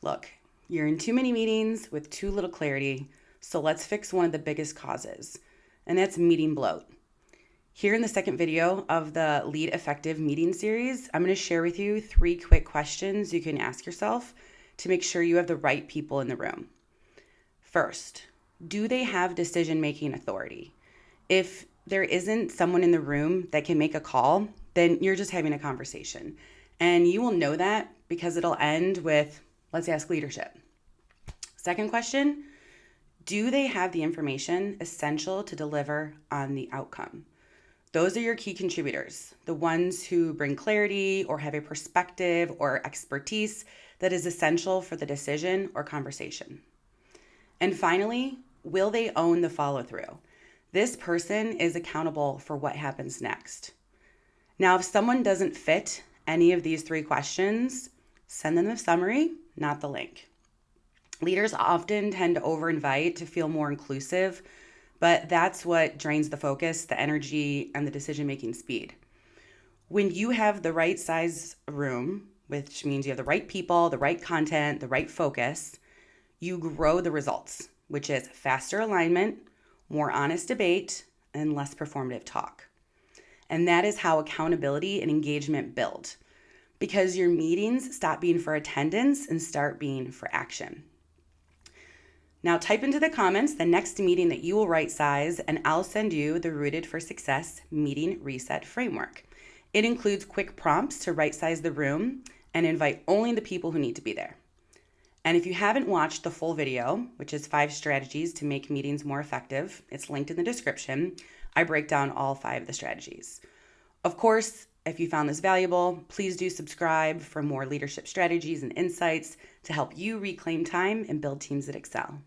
Look, you're in too many meetings with too little clarity, so let's fix one of the biggest causes, and that's meeting bloat. Here in the second video of the Lead Effective Meeting series, I'm going to share with you 3 quick questions you can ask yourself to make sure you have the right people in the room. First, do they have decision-making authority? If there isn't someone in the room that can make a call, then you're just having a conversation. And you will know that because it'll end with, let's ask leadership. Second question, do they have the information essential to deliver on the outcome? Those are your key contributors, the ones who bring clarity or have a perspective or expertise that is essential for the decision or conversation. And finally, will they own the follow-through? This person is accountable for what happens next. Now, if someone doesn't fit any of these 3 questions, send them the summary, not the link. Leaders often tend to over-invite to feel more inclusive, but that's what drains the focus, the energy, and the decision-making speed. When you have the right size room, which means you have the right people, the right content, the right focus, you grow the results, which is faster alignment, more honest debate, and less performative talk. And that is how accountability and engagement build, because your meetings stop being for attendance and start being for action. Now type into the comments the next meeting that you will right size, and I'll send you the Rooted for Success Meeting Reset Framework. It includes quick prompts to right size the room and invite only the people who need to be there. And if you haven't watched the full video, which is 5 strategies to make meetings more effective, it's linked in the description. I break down all 5 of the strategies. Of course, if you found this valuable, please do subscribe for more leadership strategies and insights to help you reclaim time and build teams that excel.